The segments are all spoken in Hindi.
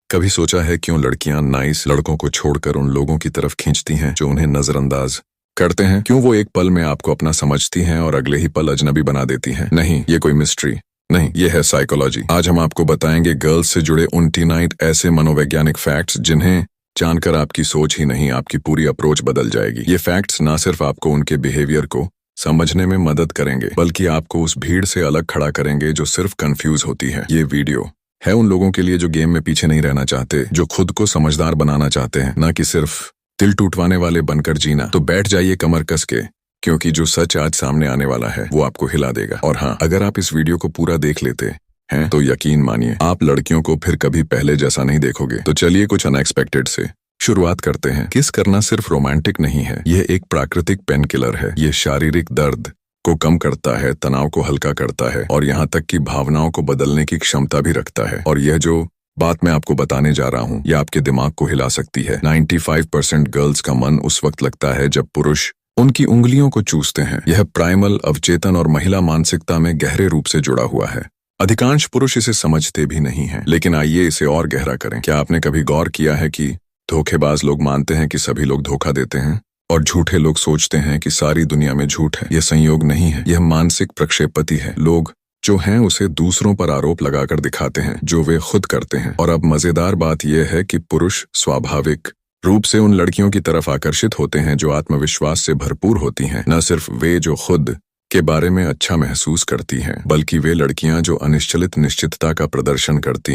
कभी सोचा है क्यों लड़कियां नाइस लड़कों को छोड़कर उन लोगों की तरफ खींचती हैं जो उन्हें नजरअंदाज करते हैं? क्यों वो एक पल में आपको अपना समझती हैं और अगले ही पल अजनबी बना देती हैं? नहीं, ये कोई मिस्ट्री नहीं, ये है साइकोलॉजी। आज हम आपको बताएंगे गर्ल्स से जुड़े 29 ऐसे मनोवैज्ञानिक फैक्ट्स जिन्हें जानकर आपकी सोच ही नहीं, आपकी पूरी अप्रोच बदल जाएगी। ये फैक्ट्स ना सिर्फ आपको उनके बिहेवियर को समझने में मदद करेंगे, बल्कि आपको उस भीड़ से अलग खड़ा करेंगे जो सिर्फ कंफ्यूज होती है। ये वीडियो है उन लोगों के लिए जो गेम में पीछे नहीं रहना चाहते, जो खुद को समझदार बनाना चाहते हैं, ना कि सिर्फ दिल टूटवाने वाले बनकर जीना। तो बैठ जाइए कमर कस के, क्योंकि जो सच आज सामने आने वाला है वो आपको हिला देगा। और हाँ, अगर आप इस वीडियो को पूरा देख लेते हैं तो यकीन मानिए आप लड़कियों को फिर कभी पहले जैसा नहीं देखोगे। तो चलिए कुछ अनएक्सपेक्टेड से शुरुआत करते हैं। किस करना सिर्फ रोमांटिक नहीं है, यह एक प्राकृतिक पेन किलर है। ये शारीरिक दर्द को कम करता है, तनाव को हल्का करता है और यहाँ तक कि भावनाओं को बदलने की क्षमता भी रखता है। और यह जो बात मैं आपको बताने जा रहा हूँ, यह आपके दिमाग को हिला सकती है। 95% गर्ल्स का मन उस वक्त लगता है जब पुरुष उनकी उंगलियों को चूसते हैं। यह प्राइमल, अवचेतन और महिला मानसिकता में गहरे रूप से जुड़ा हुआ है। अधिकांश पुरुष इसे समझते भी नहीं है, लेकिन आइए इसे और गहरा करें। क्या आपने कभी गौर किया है कि धोखेबाज लोग मानते हैं कि सभी लोग धोखा देते हैं और झूठे लोग सोचते हैं कि सारी दुनिया में झूठ है? यह संयोग नहीं है, यह मानसिक प्रक्षेपति है। लोग जो हैं उसे दूसरों पर आरोप लगाकर दिखाते हैं जो वे खुद करते हैं। और अब मजेदार बात यह है कि पुरुष स्वाभाविक रूप से उन लड़कियों की तरफ आकर्षित होते हैं जो आत्मविश्वास से भरपूर होती हैं। न सिर्फ वे जो खुद के बारे में अच्छा महसूस करती हैं, बल्कि वे लड़कियां जो अनिश्चित निश्चितता का प्रदर्शन करती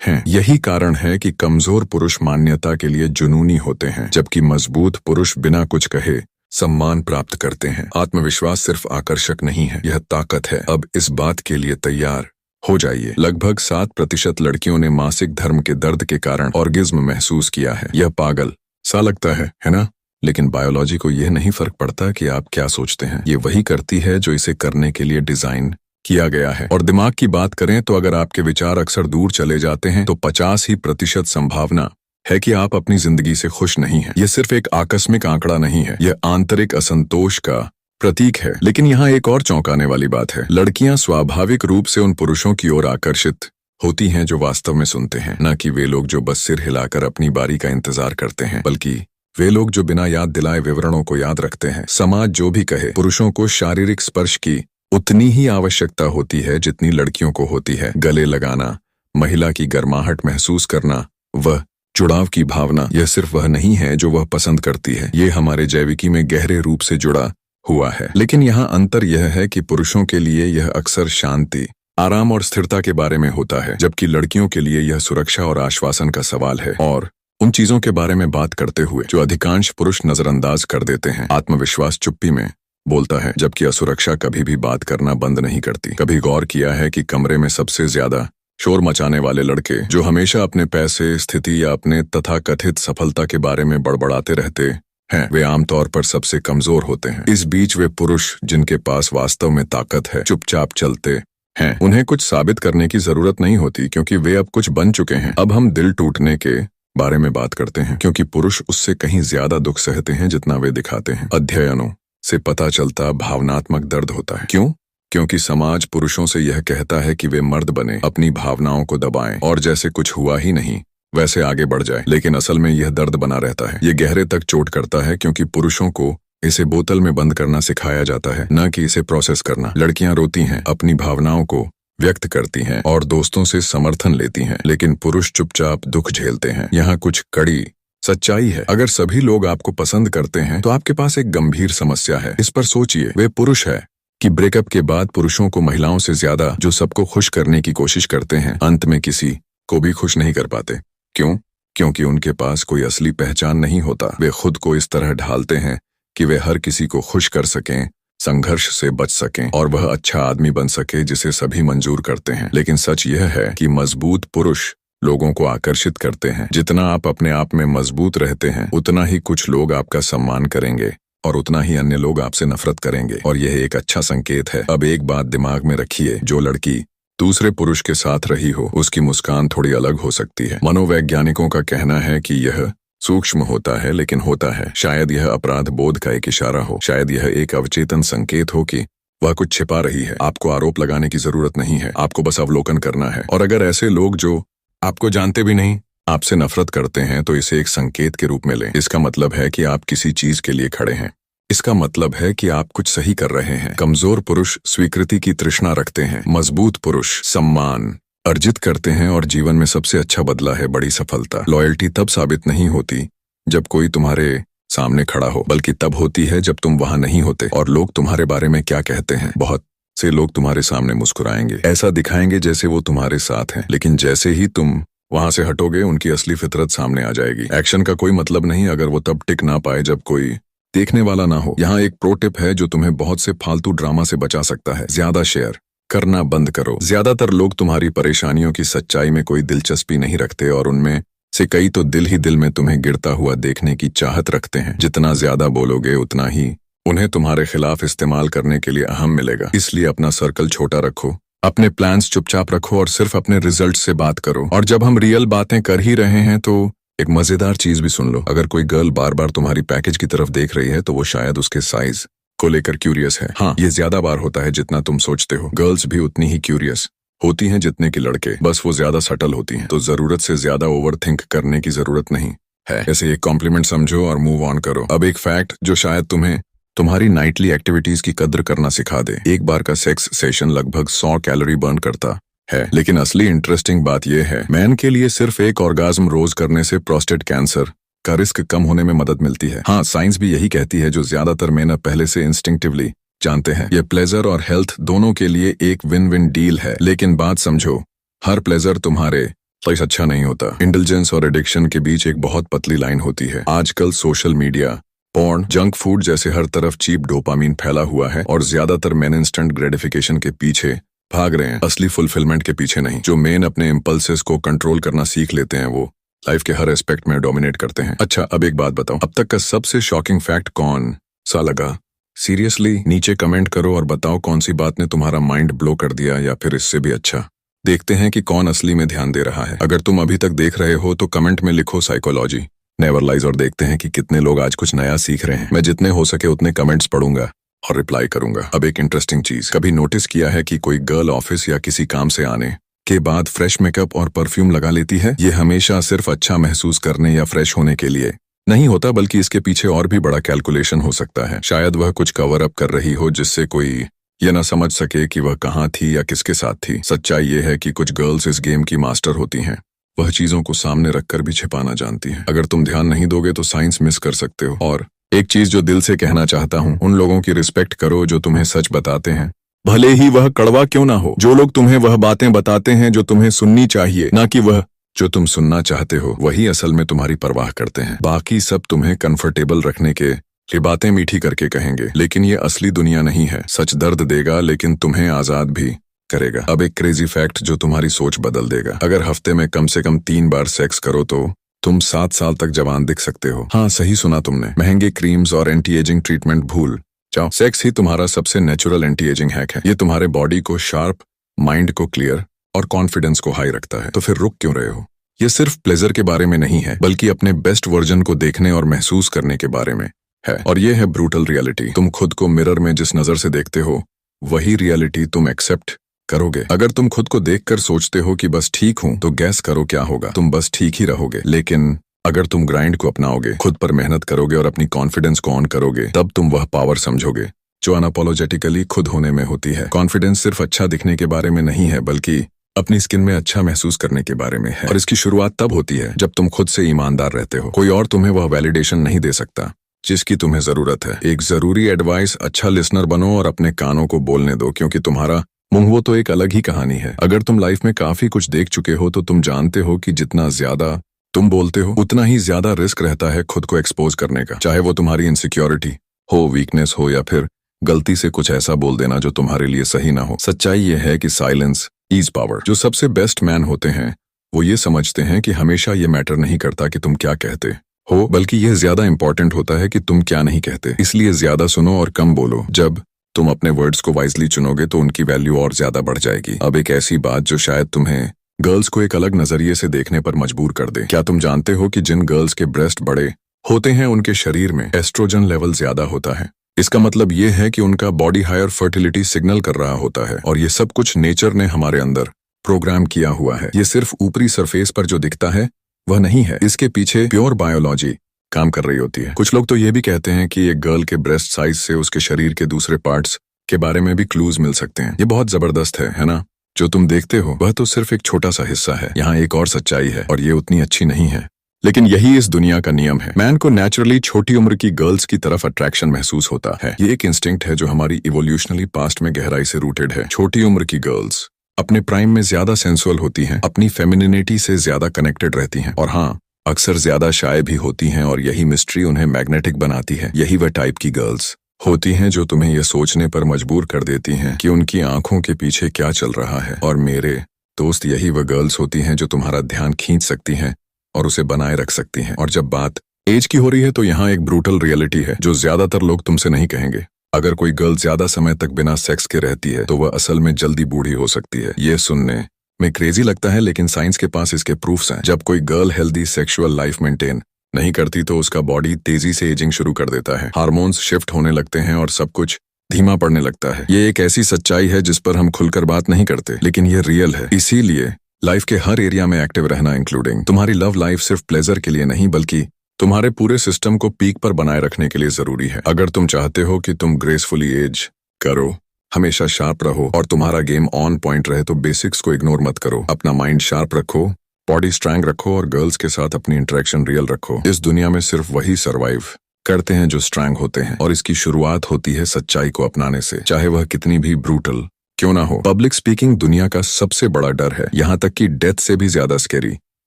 हैं। यही कारण है कि कमजोर पुरुष मान्यता के लिए जुनूनी होते हैं, जबकि मजबूत पुरुष बिना कुछ कहे सम्मान प्राप्त करते हैं। आत्मविश्वास सिर्फ आकर्षक नहीं है, यह ताकत है। अब इस बात के लिए तैयार हो जाइए। लगभग 7% लड़कियों ने मासिक धर्म के दर्द के कारण ऑर्गेज्म महसूस किया है। यह पागल सा लगता है ना? लेकिन बायोलॉजी को यह नहीं फर्क पड़ता कि आप क्या सोचते हैं, ये वही करती है जो इसे करने के लिए डिजाइन किया गया है। और दिमाग की बात करें तो अगर आपके विचार अक्सर दूर चले जाते हैं तो 50% संभावना है कि आप अपनी जिंदगी से खुश नहीं हैं। यह सिर्फ एक आकस्मिक आंकड़ा नहीं है, यह आंतरिक असंतोष का प्रतीक है। लेकिन यहाँ एक और चौंकाने वाली बात है। लड़कियां स्वाभाविक रूप से उन पुरुषों की ओर आकर्षित होती हैं जो वास्तव में सुनते हैं, न कि वे लोग जो बस सिर हिलाकर अपनी बारी का इंतजार करते हैं, बल्कि वे लोग जो बिना याद दिलाए विवरणों को याद रखते हैं। समाज जो भी कहे, पुरुषों को शारीरिक स्पर्श की उतनी ही आवश्यकता होती है जितनी लड़कियों को होती है। गले लगाना, महिला की गर्माहट महसूस करना, वह जुड़ाव की भावना, यह सिर्फ वह नहीं है जो वह पसंद करती है, ये हमारे जैविकी में गहरे रूप से जुड़ा हुआ है। लेकिन यहाँ अंतर यह है कि पुरुषों के लिए यह अक्सर शांति, आराम और स्थिरता के बारे में होता है, जबकि लड़कियों के लिए यह सुरक्षा और आश्वासन का सवाल है। और उन चीजों के बारे में बात करते हुए जो अधिकांश पुरुष नजरअंदाज कर देते हैं। आत्मविश्वास चुप्पी में बोलता है, जबकि असुरक्षा कभी भी बात करना बंद नहीं करती। कभी गौर किया है कि कमरे में सबसे ज्यादा शोर मचाने वाले लड़के, जो हमेशा अपने पैसे, स्थिति या अपने तथाकथित सफलता के बारे में बड़बड़ाते रहते हैं, वे आमतौर पर सबसे कमजोर होते हैं। इस बीच वे पुरुष जिनके पास वास्तव में ताकत है, चुपचाप चलते हैं। उन्हें कुछ साबित करने की जरूरत नहीं होती, क्योंकि वे अब कुछ बन चुके हैं। अब हम दिल टूटने के बारे में बात करते हैं, क्योंकि पुरुष उससे कहीं ज्यादा दुख सहते हैं जितना वे दिखाते हैं। अध्ययनों से पता चलता भावनात्मक दर्द होता है। क्यों? क्योंकि समाज पुरुषों से यह कहता है कि वे मर्द बने, अपनी भावनाओं को दबाएं और जैसे कुछ हुआ ही नहीं वैसे आगे बढ़ जाए। लेकिन असल में यह दर्द बना रहता है। ये गहरे तक चोट करता है, क्योंकि पुरुषों को इसे बोतल में बंद करना सिखाया जाता है, न कि इसे प्रोसेस करना। लड़कियां रोती हैं, अपनी भावनाओं को व्यक्त करती हैं और दोस्तों से समर्थन लेती हैं, लेकिन पुरुष चुपचाप दुख झेलते हैं। यहाँ कुछ कड़ी सच्चाई है। अगर सभी लोग आपको पसंद करते हैं तो आपके पास एक गंभीर समस्या है। इस पर सोचिए। वे पुरुष है कि ब्रेकअप के बाद पुरुषों को महिलाओं से ज्यादा जो सबको खुश करने की कोशिश करते हैं, अंत में किसी को भी खुश नहीं कर पाते। क्यों? क्योंकि उनके पास कोई असली पहचान नहीं होता। वे खुद को इस तरह ढालते हैं कि वे हर किसी को खुश कर सकें, संघर्ष से बच सकें और वह अच्छा आदमी बन सके जिसे सभी मंजूर करते हैं। लेकिन सच यह है कि मजबूत पुरुष लोगों को आकर्षित करते हैं। जितना आप अपने आप में मजबूत रहते हैं, उतना ही कुछ लोग आपका सम्मान करेंगे और उतना ही अन्य लोग आपसे नफरत करेंगे। और यह एक अच्छा संकेत है। अब एक बात दिमाग में रखिए, जो लड़की दूसरे पुरुष के साथ रही हो, उसकी मुस्कान थोड़ी अलग हो सकती है। मनोवैज्ञानिकों का कहना है कि यह सूक्ष्म होता है, लेकिन होता है। शायद यह अपराध बोध का एक इशारा हो, शायद यह एक अवचेतन संकेत हो कि वह कुछ छिपा रही है। आपको आरोप लगाने की जरूरत नहीं है, आपको बस अवलोकन करना है। और अगर ऐसे लोग जो आपको जानते भी नहीं आपसे नफरत करते हैं तो इसे एक संकेत के रूप में लें। इसका मतलब है कि आप किसी चीज के लिए खड़े हैं। इसका मतलब है कि आप कुछ सही कर रहे हैं। कमजोर पुरुष स्वीकृति की तृष्णा रखते हैं। मजबूत पुरुष सम्मान अर्जित करते हैं और जीवन में सबसे अच्छा बदला है बड़ी सफलता। लॉयल्टी तब साबित नहीं होती जब कोई तुम्हारे सामने खड़ा हो, बल्कि तब होती है जब तुम वहां नहीं होते और लोग तुम्हारे बारे में क्या कहते हैं। बहुत से लोग तुम्हारे सामने मुस्कुराएंगे, ऐसा दिखाएंगे जैसे वो तुम्हारे साथ हैं, लेकिन जैसे ही तुम वहां से हटोगे उनकी असली फितरत सामने आ जाएगी। एक्शन का कोई मतलब नहीं अगर वो तब टिक ना पाए जब कोई देखने वाला ना हो। यहाँ एक प्रो टिप है जो तुम्हें बहुत से फालतू ड्रामा से बचा सकता है। ज्यादा शेयर करना बंद करो। ज्यादातर लोग तुम्हारी परेशानियों की सच्चाई में कोई दिलचस्पी नहीं रखते और उनमें से कई तो दिल ही दिल में तुम्हें गिरता हुआ देखने की चाहत रखते हैं। जितना ज्यादा बोलोगे उतना ही उन्हें तुम्हारे खिलाफ इस्तेमाल करने के लिए अहम मिलेगा। इसलिए अपना सर्कल छोटा रखो, अपने प्लान्स चुपचाप रखो और सिर्फ अपने रिजल्ट से बात करो। और जब हम रियल बातें कर ही रहे हैं तो एक मजेदार चीज भी सुन लो। अगर कोई गर्ल बार बार तुम्हारी पैकेज की तरफ देख रही है तो वो शायद उसके साइज को लेकर क्यूरियस है। हाँ, ये ज्यादा बार होता है जितना तुम सोचते हो। गर्ल्स भी उतनी ही क्यूरियस होती हैं जितने की लड़के, बस वो ज्यादा सटल होती हैं। तो जरूरत से ज्यादा ओवरथिंक करने की जरूरत नहीं है। ऐसे एक कॉम्प्लीमेंट समझो और मूव ऑन करो। अब एक फैक्ट जो शायद तुम्हें तुम्हारी नाइटली एक्टिविटीज की कद्र करना सिखा दे। एक बार का सेक्स सेशन लगभग 100 कैलोरी बर्न करता है, लेकिन असली इंटरेस्टिंग बात यह है मैन के लिए सिर्फ एक ऑर्गाज्म रोज करने से प्रोस्टेट कैंसर का रिस्क कम होने में मदद मिलती है। हाँ, साइंस भी यही कहती है जो ज्यादातर मेन अब पहले से इंस्टिंक्टिवली जानते हैं। ये प्लेजर और हेल्थ दोनों के लिए एक विन विन डील है। लेकिन बात समझो, हर प्लेजर तुम्हारे लिए अच्छा नहीं होता। इंटेलिजेंस और एडिक्शन के बीच एक बहुत पतली लाइन होती है। आजकल social media, porn, junk food जैसे हर तरफ चीप डोपामीन फैला हुआ है और ज्यादातर मेन इंस्टेंट ग्रेटिफिकेशन के पीछे भाग रहे हैं, असली फुलफिलमेंट के पीछे नहीं। जो मेन अपने इम्पल्सेस को कंट्रोल करना सीख लेते हैं वो लाइफ के हर एस्पेक्ट में डोमिनेट करते हैं। अच्छा, अब एक बात बताओ, अब तक का सबसे शॉकिंग फैक्ट कौन सा लगा? सीरियसली नीचे कमेंट करो और बताओ कौन सी बात ने तुम्हारा माइंड ब्लो कर दिया, या फिर इससे भी अच्छा देखते हैं कि कौन असली में ध्यान दे रहा है। अगर तुम अभी तक देख रहे हो तो कमेंट में लिखो साइकोलॉजी नेवर लाइज और देखते हैं कि कितने लोग आज कुछ नया सीख रहे हैं। मैं जितने हो सके उतने कमेंट्स पढ़ूंगा और रिप्लाई करूंगा। अब एक इंटरेस्टिंग चीज, कभी नोटिस किया है कि कोई गर्ल ऑफिस या किसी काम से आने के बाद फ्रेश मेकअप और परफ्यूम लगा लेती है? ये हमेशा सिर्फ अच्छा महसूस करने या फ्रेश होने के लिए नहीं होता, बल्कि इसके पीछे और भी बड़ा कैलकुलेशन हो सकता है। शायद वह कुछ कवर अप कर रही हो जिससे कोई ये ना समझ सके कि वह कहाँ थी या किसके साथ थी। सच्चाई ये है कि कुछ गर्ल्स इस गेम की मास्टर होती हैं, वह चीजों को सामने रखकर भी छिपाना जानती हैं। अगर तुम ध्यान नहीं दोगे तो साइंस मिस कर सकते हो। और एक चीज जो दिल से कहना चाहता हूँ, उन लोगों की रिस्पेक्ट करो जो तुम्हें सच बताते हैं, भले ही वह कड़वा क्यों ना हो। जो लोग तुम्हें वह बातें बताते हैं जो तुम्हें सुननी चाहिए, ना कि वह जो तुम सुनना चाहते हो, वही असल में तुम्हारी परवाह करते हैं। बाकी सब तुम्हें कंफर्टेबल रखने के लिए बातें मीठी करके कहेंगे, लेकिन ये असली दुनिया नहीं है। सच दर्द देगा लेकिन तुम्हें आजाद भी करेगा। अब एक क्रेजी फैक्ट जो तुम्हारी सोच बदल देगा। अगर हफ्ते में कम से कम 3 बार सेक्स करो तो तुम 7 साल तक जवान दिख सकते हो। हाँ, सही सुना तुमने। महंगे क्रीम्स और एंटी एजिंग ट्रीटमेंट भूल जाओ, सेक्स ही तुम्हारा सबसे नेचुरल एंटी एजिंग हैक है। ये तुम्हारे बॉडी को शार्प, माइंड को क्लियर और कॉन्फिडेंस को हाई रखता है। तो फिर रुक क्यों रहे हो? ये सिर्फ प्लेजर के बारे में नहीं है, बल्कि अपने बेस्ट वर्जन को देखने और महसूस करने के बारे में है। और ये है ब्रूटल रियलिटी। तुम खुद को मिरर में जिस नजर से देखते हो वही रियलिटी तुम एक्सेप्ट करोगे। अगर तुम खुद को देखकर सोचते हो कि बस ठीक हूं, तो गैस करो क्या होगा? तुम बस ठीक ही रहोगे। लेकिन अगर तुम ग्राइंड को अपनाओगे, खुद पर मेहनत करोगे और अपनी कॉन्फिडेंस को ऑन करोगे, तब तुम वह पावर समझोगे जो अनअपोलोजेटिकली खुद होने में होती है। कॉन्फिडेंस सिर्फ अच्छा दिखने के बारे में नहीं है, बल्कि अपनी स्किन में अच्छा महसूस करने के बारे में है। और इसकी शुरुआत तब होती है जब तुम खुद से ईमानदार रहते हो। कोई और तुम्हें वह वैलिडेशन नहीं दे सकता जिसकी तुम्हें जरूरत है। एक जरूरी एडवाइस, अच्छा लिसनर बनो और अपने कानों को बोलने दो, क्योंकि तुम्हारा मुंह वो तो एक अलग ही कहानी है। अगर तुम लाइफ में काफी कुछ देख चुके हो तो तुम जानते हो कि जितना ज्यादा तुम बोलते हो उतना ही ज्यादा रिस्क रहता है खुद को एक्सपोज करने का। चाहे वो तुम्हारी इनसिक्योरिटी हो, वीकनेस हो, या फिर गलती से कुछ ऐसा बोल देना जो तुम्हारे लिए सही ना हो। सच्चाई ये है कि साइलेंस इज पावर। जो सबसे बेस्ट मैन होते हैं वो ये समझते हैं कि हमेशा ये मैटर नहीं करता कि तुम क्या कहते हो, बल्कि यह ज्यादा इंपॉर्टेंट होता है कि तुम क्या नहीं कहते। इसलिए ज्यादा सुनो और कम बोलो। जब तुम अपने वर्ड्स को वाइजली चुनोगे तो उनकी वैल्यू और ज्यादा बढ़ जाएगी। अब एक ऐसी बात जो शायद तुम्हें गर्ल्स को एक अलग नजरिए से देखने पर मजबूर कर दे। क्या तुम जानते हो कि जिन गर्ल्स के ब्रेस्ट बड़े होते हैं उनके शरीर में एस्ट्रोजन लेवल ज्यादा होता है? इसका मतलब ये है कि उनका बॉडी हायर फर्टिलिटी सिग्नल कर रहा होता है। और ये सब कुछ नेचर ने हमारे अंदर प्रोग्राम किया हुआ है। ये सिर्फ ऊपरी सरफेस पर जो दिखता है वह नहीं है। इसके पीछे प्योर बायोलॉजी काम कर रही होती है। कुछ लोग तो ये भी कहते हैं कि एक गर्ल के ब्रेस्ट साइज से उसके शरीर के दूसरे पार्ट्स के बारे में भी क्लूज मिल सकते हैं। ये बहुत जबरदस्त है ना? जो तुम देखते हो वह तो सिर्फ एक छोटा सा हिस्सा है। यहाँ एक और सच्चाई है और ये उतनी अच्छी नहीं है, लेकिन यही इस दुनिया का नियम है। मैन को नेचुरली छोटी उम्र की गर्ल्स की तरफ अट्रैक्शन महसूस होता है। ये एक इंस्टिंक्ट है जो हमारी इवोल्यूशनली पास्ट में गहराई से रूटेड है। छोटी उम्र की गर्ल्स अपने प्राइम में ज्यादा सेंसुअल होती हैं, अपनी फेमिनिनिटी से ज्यादा कनेक्टेड रहती हैं और हाँ, अक्सर ज्यादा शाय भी होती हैं और यही मिस्ट्री उन्हें मैग्नेटिक बनाती है। यही वह टाइप की गर्ल्स होती हैं जो तुम्हें यह सोचने पर मजबूर कर देती हैं कि उनकी आंखों के पीछे क्या चल रहा है। और मेरे दोस्त, यही वह गर्ल्स होती हैं जो तुम्हारा ध्यान खींच सकती हैं और उसे बनाए रख सकती हैं। और जब बात एज की हो रही है तो यहाँ एक ब्रूटल रियलिटी है जो ज्यादातर लोग तुमसे नहीं कहेंगे। अगर कोई गर्ल ज्यादा समय तक बिना सेक्स के रहती है तो वह असल में जल्दी बूढ़ी हो सकती है। ये सुनने में क्रेजी लगता है, लेकिन साइंस के पास इसके प्रूफ्स हैं। जब कोई girl healthy sexual life maintain नहीं करती तो उसका बॉडी तेजी से एजिंग शुरू कर देता है, हार्मोन्स शिफ्ट होने लगते हैं और सब कुछ धीमा पड़ने लगता है। ये एक ऐसी सच्चाई है जिस पर हम खुलकर बात नहीं करते, लेकिन ये रियल है। इसीलिए लाइफ के हर एरिया में एक्टिव रहना, इंक्लूडिंग तुम्हारी लव लाइफ, सिर्फ प्लेजर के लिए नहीं बल्कि तुम्हारे पूरे सिस्टम को पीक पर बनाए रखने के लिए जरूरी है। अगर तुम चाहते हो कि तुम ग्रेसफुली एज करो, हमेशा शार्प रहो और तुम्हारा गेम ऑन पॉइंट रहे तो बेसिक्स को इग्नोर मत करो। अपना माइंड शार्प रखो, बॉडी स्ट्रांग रखो और गर्ल्स के साथ अपनी इंटरेक्शन रियल रखो। इस दुनिया में सिर्फ वही सर्वाइव करते हैं जो स्ट्रांग होते हैं और इसकी शुरुआत होती है सच्चाई को अपनाने से, चाहे वह कितनी भी ब्रूटल क्यों ना हो। पब्लिक स्पीकिंग दुनिया का सबसे बड़ा डर है, यहाँ तक कि डेथ से भी ज्यादा स्कैरी।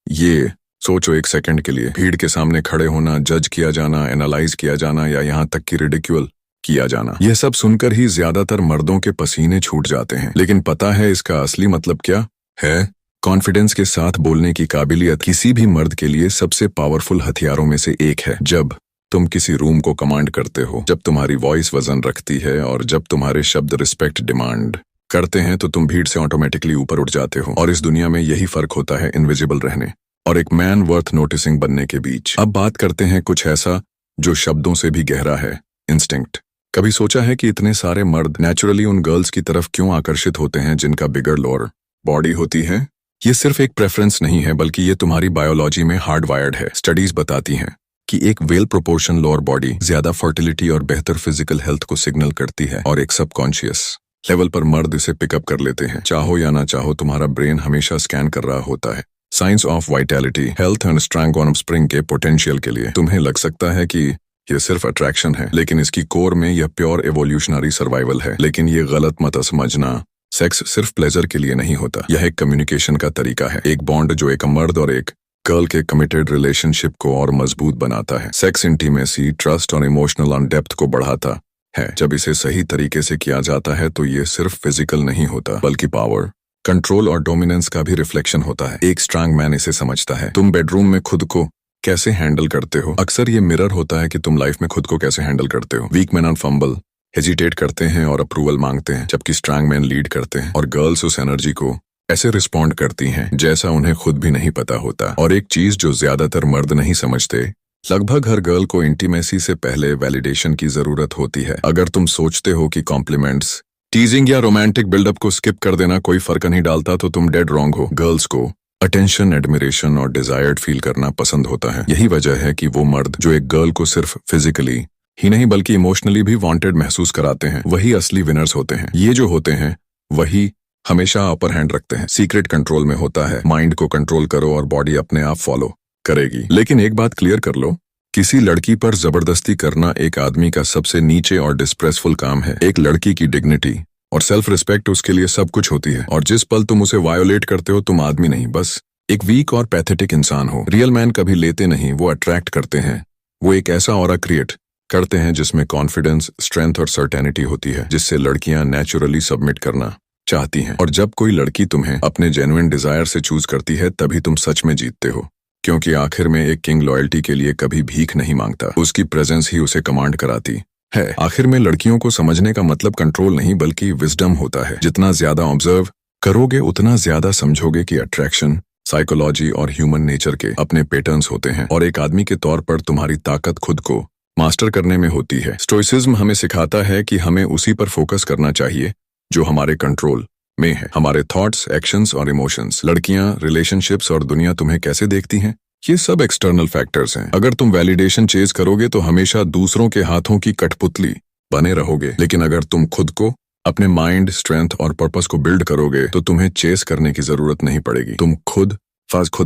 ये सोचो एक सेकंड के लिए, भीड़ के सामने खड़े होना, जज किया जाना, एनालाइज किया जाना या यहाँ तक कि रिडिक्यूल किया जाना। यह सब सुनकर ही ज्यादातर मर्दों के पसीने छूट जाते हैं। लेकिन पता है इसका असली मतलब क्या है? कॉन्फिडेंस के साथ बोलने की काबिलियत किसी भी मर्द के लिए सबसे पावरफुल हथियारों में से एक है। जब तुम किसी रूम को कमांड करते हो, जब तुम्हारी वॉइस वजन रखती है और जब तुम्हारे शब्द रिस्पेक्ट डिमांड करते हैं तो तुम भीड़ से ऑटोमेटिकली ऊपर उठ जाते हो। और इस दुनिया में यही फर्क होता है इनविजिबल रहने और एक मैन वर्थ नोटिसिंग बनने के बीच। अब बात करते हैं कुछ ऐसा जो शब्दों से भी गहरा है, इंस्टिंक्ट। कभी सोचा है कि इतने सारे मर्द नेचुरली उन गर्ल्स की तरफ क्यों आकर्षित होते हैं जिनका बिगर लोअर बॉडी होती है? ये सिर्फ एक प्रेफरेंस नहीं है बल्कि ये तुम्हारी बायोलॉजी में हार्ड वायर्ड है। स्टडीज बताती हैं कि एक वेल प्रोपोर्शन लोअर बॉडी ज्यादा फर्टिलिटी और बेहतर फिजिकल हेल्थ को सिग्नल करती है और एक सबकॉन्शियस लेवल पर मर्द इसे पिकअप कर लेते हैं। चाहो या ना चाहो, तुम्हारा ब्रेन हमेशा स्कैन कर रहा होता है science of vitality, health and strength on spring के पोटेंशियल के लिए। तुम्हें लग सकता है कि यह सिर्फ अट्रैक्शन है, लेकिन इसकी कोर में यह प्योर एवोल्यूशनरी सर्वाइवल है। लेकिन ये गलत मत समझना, सेक्स सिर्फ प्लेजर के लिए नहीं होता। यह एक कम्युनिकेशन का तरीका है, एक बॉन्ड जो एक मर्द और एक गर्ल के कमिटेड रिलेशनशिप को और मजबूत बनाता है। सेक्स इंटीमेसी, ट्रस्ट और इमोशनल ऑन डेप्थ को बढ़ाता है। जब इसे सही तरीके से किया जाता है तो ये सिर्फ फिजिकल नहीं होता बल्कि पावर, कंट्रोल और डोमिनेंस का भी रिफ्लेक्शन होता है। एक स्ट्रांग मैन इसे समझता है। तुम बेडरूम में खुद को कैसे हैंडल करते हो, अक्सर ये मिरर होता है कि तुम लाइफ में खुद को कैसे हैंडल करते हो। वीक मैन फंबल, हेजिटेट करते हैं और अप्रूवल मांगते हैं, जबकि स्ट्रांग मैन लीड करते हैं और गर्ल्स उस एनर्जी को ऐसे रिस्पॉन्ड करती हैं जैसा उन्हें खुद भी नहीं पता होता। और एक चीज जो ज्यादातर मर्द नहीं समझते, लगभग हर गर्ल को इंटीमेसी से पहले वैलिडेशन की जरूरत होती है। अगर तुम सोचते हो कि कॉम्प्लीमेंट्स, टीजिंग या रोमांटिक बिल्डअप को स्किप कर देना कोई फर्क नहीं डालता तो तुम डेड रॉन्ग हो। गर्ल्स को अटेंशन, एडमिरेशन और डिजायर्ड फील करना पसंद होता है। यही वजह है कि वो मर्द जो एक गर्ल को सिर्फ फिजिकली ही नहीं बल्कि इमोशनली भी वांटेड महसूस कराते हैं, वही असली विनर्स होते हैं। ये जो होते हैं वही हमेशा अपर हैंड रखते हैं। सीक्रेट कंट्रोल में होता है, माइंड को कंट्रोल करो और बॉडी अपने आप फॉलो करेगी। लेकिन एक बात क्लियर कर लो, किसी लड़की पर जबरदस्ती करना एक आदमी का सबसे नीचे और डिस्प्रेसफुल काम है। एक लड़की की डिग्निटी और सेल्फ रिस्पेक्ट उसके लिए सब कुछ होती है और जिस पल तुम उसे वायोलेट करते हो तुम आदमी नहीं, बस एक वीक और पैथेटिक इंसान हो। रियल मैन कभी लेते नहीं, वो अट्रैक्ट करते हैं। वो एक ऐसा ऑरा क्रिएट करते हैं जिसमें कॉन्फिडेंस, स्ट्रेंथ और सर्टेनिटी होती है, जिससे लड़कियां नेचुरली सबमिट करना चाहती हैं। और जब कोई लड़की तुम्हें अपने जेन्युइन डिजायर से चूज करती है तभी तुम सच में जीतते हो, क्योंकि आखिर में एक किंग लॉयल्टी के लिए कभी भीख नहीं मांगता, उसकी प्रेजेंस ही उसे कमांड कराती है। आखिर में लड़कियों को समझने का मतलब कंट्रोल नहीं बल्कि विजडम होता है। जितना ज्यादा ऑब्जर्व करोगे उतना ज्यादा समझोगे कि अट्रैक्शन, साइकोलॉजी और ह्यूमन नेचर के अपने पैटर्न्स होते हैं और एक आदमी के तौर पर तुम्हारी ताकत खुद को मास्टर करने में होती है। स्टोइसिज्म हमें सिखाता है कि हमें उसी पर फोकस करना चाहिए जो हमारे कंट्रोल में है, हमारे थॉट्स, एक्शंस और इमोशंस। लड़कियां, रिलेशनशिप्स और दुनिया तुम्हें कैसे देखती हैं ये सब एक्सटर्नल फैक्टर्स हैं। अगर तुम वैलिडेशन चेज करोगे तो हमेशा दूसरों के हाथों की कठपुतली बने रहोगे, लेकिन अगर तुम खुद को, अपने माइंड, स्ट्रेंथ और पर्पस को बिल्ड करोगे तो तुम्हें चेस करने की जरूरत नहीं पड़ेगी। तुम खुद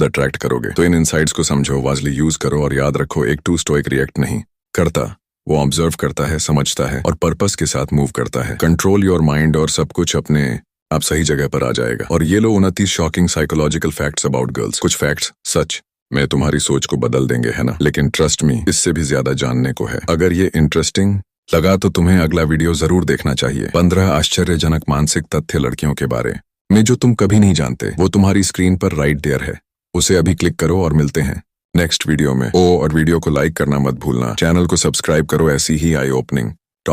अट्रैक्ट करोगे। तो इन इनसाइट्स को समझो, वाजली यूज करो और याद रखो, एक टू स्टोइक रिएक्ट नहीं करता, वो ऑब्जर्व करता है, समझता है और पर्पस के साथ मूव करता है। कंट्रोल योर माइंड और सब कुछ अपने आप सही जगह पर आ जाएगा। और ये लो 29 shocking psychological facts about girls. कुछ फैक्ट्स सच में तुम्हारी सोच को बदल देंगे, है ना? लेकिन ट्रस्ट मी, इससे भी ज्यादा जानने को है। अगर ये इंटरेस्टिंग लगा तो तुम्हें अगला वीडियो जरूर देखना चाहिए। 15 आश्चर्यजनक मानसिक तथ्य लड़कियों के बारे में जो तुम कभी नहीं जानते। वो तुम्हारी स्क्रीन पर राइट देयर है, उसे अभी क्लिक करो और मिलते हैं नेक्स्ट वीडियो में। और वीडियो को लाइक करना मत भूलना, चैनल को सब्सक्राइब करो ऐसी ही आई ओपनिंग